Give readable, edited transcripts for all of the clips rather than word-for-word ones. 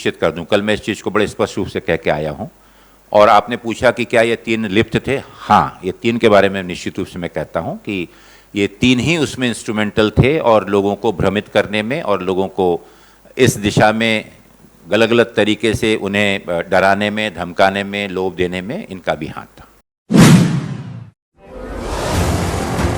सुनिश्चित कर दूं, कल मैं इस चीज़ को बड़े स्पष्ट रूप से कह के आया हूं। और आपने पूछा कि क्या ये 3 लिप्त थे, हाँ, ये 3 के बारे में निश्चित रूप से मैं कहता हूं कि ये 3 ही उसमें इंस्ट्रूमेंटल थे और लोगों को भ्रमित करने में और लोगों को इस दिशा में गलत गलत तरीके से उन्हें डराने में, धमकाने में, लोभ देने में इनका भी हाथ था।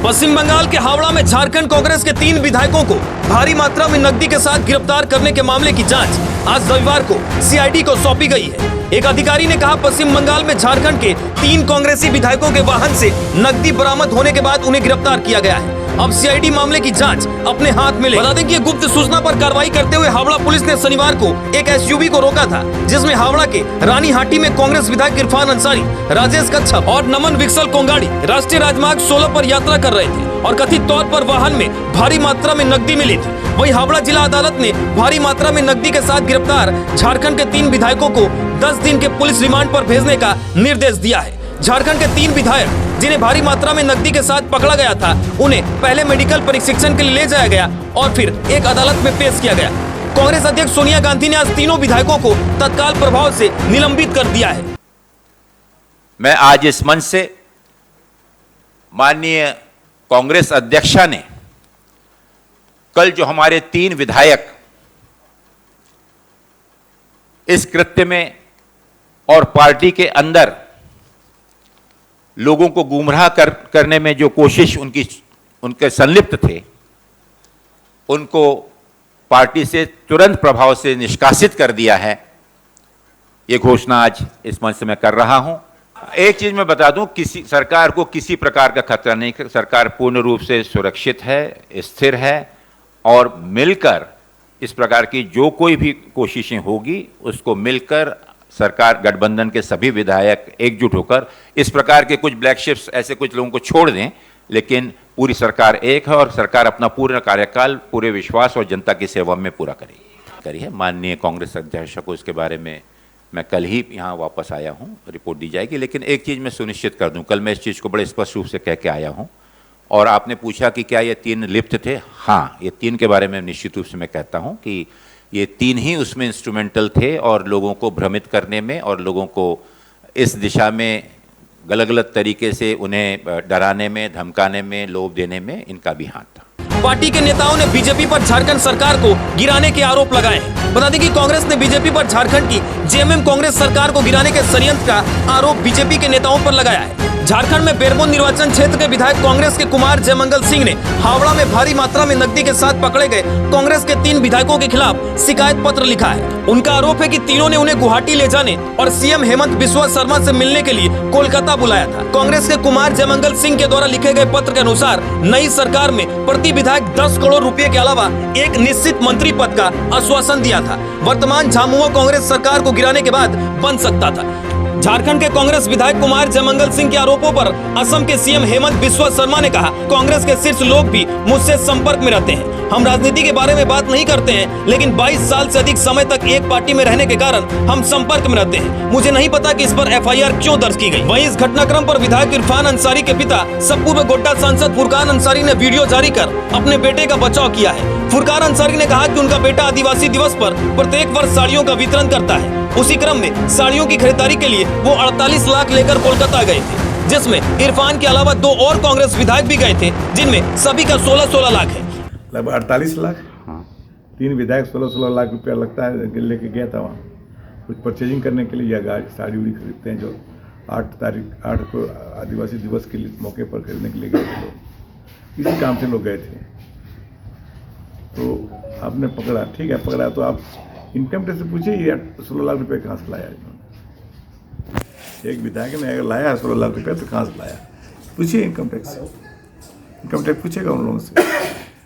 पश्चिम बंगाल के हावड़ा में झारखंड कांग्रेस के 3 विधायकों को भारी मात्रा में नकदी के साथ गिरफ्तार करने के मामले की जांच आज रविवार को सीआईडी को सौंपी गई है। एक अधिकारी ने कहा, पश्चिम बंगाल में झारखंड के 3 कांग्रेसी विधायकों के वाहन से नकदी बरामद होने के बाद उन्हें गिरफ्तार किया गया है। अब सीआईडी मामले की जांच अपने हाथ में ले। बता दें कि गुप्त सूचना पर कार्रवाई करते हुए हावड़ा पुलिस ने शनिवार को एक एसयूवी को रोका था, जिसमें हावड़ा के रानीहाटी में कांग्रेस विधायक इरफान अंसारी, राजेश कच्छप और नमन विक्सल कोंगाड़ी राष्ट्रीय राजमार्ग 16 पर यात्रा कर रहे थे और कथित तौर पर वाहन में भारी मात्रा में नकदी मिली थी। वहीं हावड़ा जिला अदालत ने भारी मात्रा में नकदी के साथ गिरफ्तार झारखंड के 3 विधायकों को 10 दिन के पुलिस रिमांड पर भेजने का निर्देश दिया है। झारखंड के 3 विधायक जिन्हें भारी मात्रा में नकदी के साथ पकड़ा गया था, उन्हें पहले मेडिकल प्रशिक्षण के लिए ले जाया गया और फिर एक अदालत में पेश किया गया। कांग्रेस अध्यक्ष सोनिया गांधी ने आज तीनों विधायकों को तत्काल प्रभाव से निलंबित कर दिया है। मैं आज इस मंच से माननीय कांग्रेस अध्यक्षा ने कल जो हमारे 3 विधायक इस कृत्य में और पार्टी के अंदर लोगों को गुमराह करने में जो कोशिश उनके संलिप्त थे, उनको पार्टी से तुरंत प्रभाव से निष्कासित कर दिया है। ये घोषणा आज इस मंच से मैं कर रहा हूं। एक चीज मैं बता दूं, किसी सरकार को किसी प्रकार का खतरा नहीं, सरकार पूर्ण रूप से सुरक्षित है, स्थिर है और मिलकर इस प्रकार की जो कोई भी कोशिशें होगी उसको मिलकर सरकार, गठबंधन के सभी विधायक एकजुट होकर इस प्रकार के कुछ ब्लैक शिप्स, ऐसे कुछ लोगों को छोड़ दें, लेकिन पूरी सरकार एक है और सरकार अपना पूर्ण कार्यकाल पूरे विश्वास और जनता की सेवा में पूरा करेगी। माननीय कांग्रेस अध्यक्ष को इसके बारे में मैं कल ही यहाँ वापस आया हूँ, रिपोर्ट दी जाएगी। लेकिन एक चीज़ मैं सुनिश्चित कर दूँ, कल मैं इस चीज़ को बड़े स्पष्ट रूप से कह के आया हूँ। और आपने पूछा कि क्या ये 3 लिप्त थे, हाँ, ये 3 के बारे में निश्चित रूप से मैं कहता हूँ कि ये 3 ही उसमें इंस्ट्रूमेंटल थे और लोगों को भ्रमित करने में और लोगों को इस दिशा में गलत गलत तरीके से उन्हें डराने में, धमकाने में, लोभ देने में इनका भी हाथ था। पार्टी के नेताओं ने बीजेपी पर झारखंड सरकार को गिराने के आरोप लगाए हैं। बता दें कि कांग्रेस ने बीजेपी पर झारखंड की जेएमएम कांग्रेस सरकार को गिराने के षड्यंत्र का आरोप बीजेपी के नेताओं पर लगाया है। झारखंड में बेरमो निर्वाचन क्षेत्र के विधायक कांग्रेस के कुमार जयमंगल सिंह ने हावड़ा में भारी मात्रा में नकदी के साथ पकड़े गए कांग्रेस के 3 विधायकों के खिलाफ शिकायत पत्र लिखा है। उनका आरोप है कि तीनों ने उन्हें गुवाहाटी ले जाने और सीएम हेमंत बिस्वा शर्मा से मिलने के लिए कोलकाता बुलाया था। कांग्रेस के कुमार जयमंगल सिंह के द्वारा लिखे गए पत्र के अनुसार नई सरकार में प्रति विधायक 10 करोड़ रुपए के अलावा एक निश्चित मंत्री पद का आश्वासन दिया था। वर्तमान झामुमो कांग्रेस सरकार को गिराने के बाद बन सकता था। झारखंड के कांग्रेस विधायक कुमार जयमंगल सिंह के आरोपों पर असम के सीएम हेमंत बिस्वा शर्मा ने कहा, कांग्रेस के शीर्ष लोग भी मुझसे संपर्क में रहते हैं। हम राजनीति के बारे में बात नहीं करते हैं, लेकिन 22 साल से अधिक समय तक एक पार्टी में रहने के कारण हम संपर्क में रहते हैं। मुझे नहीं पता कि इस पर एफआईआर क्यों दर्ज की गई। वहीं इस घटनाक्रम पर विधायक इरफान अंसारी के पिता सपूर गोड्डा सांसद फुरकान अंसारी ने वीडियो जारी कर अपने बेटे का बचाव किया है। फुरकान अंसारी ने कहा कि उनका बेटा आदिवासी दिवस पर प्रत्येक वर्ष साड़ियों का वितरण करता है। उसी क्रम में साड़ियों की खरीदारी के लिए वो 48 लाख लेकर कोलकाता गए थे, जिसमें इरफान के अलावा 2 और कांग्रेस विधायक भी गए थे, जिनमें सभी का 16-16 लाख है। लगभग 48 लाख, 3 विधायक 16-16 लाख रुपया लगता है, लेके गया था वहाँ कुछ परचेजिंग करने के लिए, या गाड़ी साड़ी उड़ी खरीदते हैं जो 8 को आदिवासी दिवस के लिए मौके पर खरीदने के लिए गए थे लोग। इसी काम से लोग गए थे, तो आपने पकड़ा, ठीक है, पकड़ा तो आप इनकम टैक्स से पूछिए ये 16 लाख रुपये कहाँ से लाया। एक विधायक ने अगर लाया 16 लाख रुपये तो कहाँ से लाया, पूछिए इनकम टैक्स पूछेगा उन लोगों से।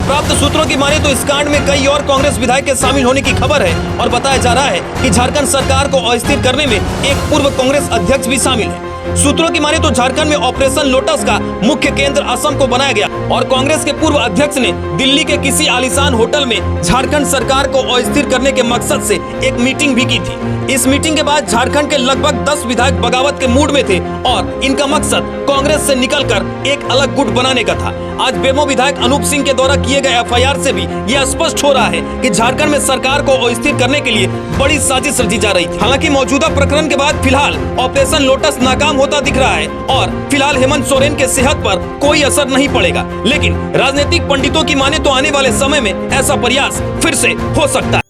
प्राप्त सूत्रों की माने तो इस कांड में कई और कांग्रेस विधायक के शामिल होने की खबर है और बताया जा रहा है कि झारखंड सरकार को अस्थिर करने में एक पूर्व कांग्रेस अध्यक्ष भी शामिल है। सूत्रों की माने तो झारखंड में ऑपरेशन लोटस का मुख्य केंद्र असम को बनाया गया और कांग्रेस के पूर्व अध्यक्ष ने दिल्ली के किसी आलीशान होटल में झारखंड सरकार को अस्थिर करने के मकसद से एक मीटिंग भी की थी। इस मीटिंग के बाद झारखंड के लगभग 10 विधायक बगावत के मूड में थे और इनका मकसद कांग्रेस से निकलकर एक अलग गुट बनाने का था। आज बेमो विधायक अनूप सिंह के द्वारा किए गए एफआईआर से भी यह स्पष्ट हो रहा है कि झारखंड में सरकार को अस्थिर करने के लिए बड़ी साजिश रची जा रही थी। हालांकि मौजूदा प्रकरण के बाद फिलहाल ऑपरेशन लोटस नाकाम होता दिख रहा है और फिलहाल हेमंत सोरेन के सेहत पर कोई असर नहीं पड़ेगा, लेकिन राजनीतिक पंडितों की माने तो आने वाले समय में ऐसा प्रयास फिर से हो सकता है।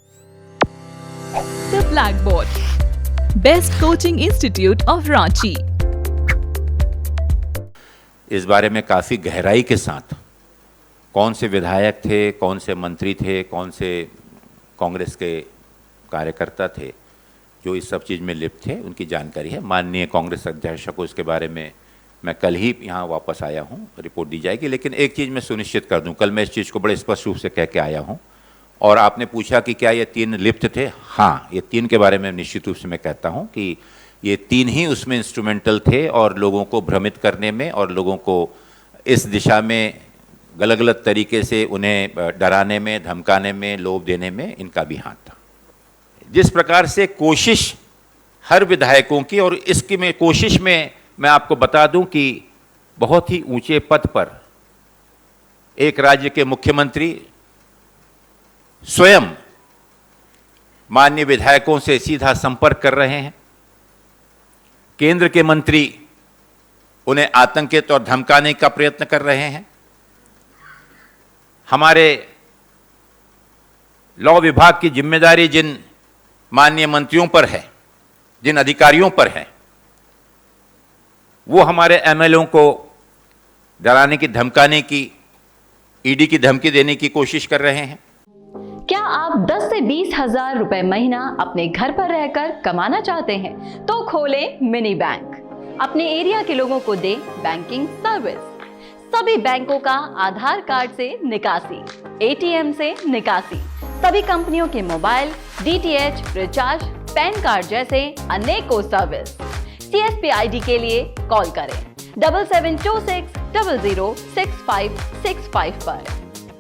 The Blackboard, Best Coaching Institute of Ranchi. इस बारे में काफ़ी गहराई के साथ कौन से विधायक थे, कौन से मंत्री थे, कौन से कांग्रेस के कार्यकर्ता थे जो इस सब चीज़ में लिप्त थे, उनकी जानकारी है। माननीय कांग्रेस अध्यक्ष को इसके बारे में मैं कल ही यहाँ वापस आया हूँ, रिपोर्ट दी जाएगी। लेकिन एक चीज़ मैं सुनिश्चित कर दूँ, कल मैं इस चीज़ को बड़े स्पष्ट रूप से कह के आया हूँ। और आपने पूछा कि क्या ये 3 लिप्त थे? हाँ, ये 3 के बारे में निश्चित रूप से मैं कहता हूँ कि ये 3 ही उसमें इंस्ट्रूमेंटल थे और लोगों को भ्रमित करने में और लोगों को इस दिशा में गलत गलत तरीके से उन्हें डराने में, धमकाने में, लोभ देने में इनका भी हाथ था। जिस प्रकार से कोशिश हर विधायकों की, और इसकी में कोशिश में मैं आपको बता दूं कि बहुत ही ऊंचे पद पर एक राज्य के मुख्यमंत्री स्वयं माननीय विधायकों से सीधा संपर्क कर रहे हैं। केंद्र के मंत्री उन्हें आतंकित और धमकाने का प्रयत्न कर रहे हैं। हमारे लॉ विभाग की जिम्मेदारी जिन माननीय मंत्रियों पर है, जिन अधिकारियों पर है, वो हमारे एमएलओ को डराने की, धमकाने की, ईडी की धमकी देने की कोशिश कर रहे हैं। क्या आप 10 से 20 हजार रुपए महीना अपने घर पर रहकर कमाना चाहते हैं? तो खोलें मिनी बैंक। अपने एरिया के लोगों को दें बैंकिंग सर्विस। सभी बैंकों का आधार कार्ड से निकासी, एटीएम से निकासी, सभी कंपनियों के mobile, DTH, recharge, pan card जैसे अनेकों सर्विस। सीएसपी आईडी के लिए कॉल करें 7726006565 पर।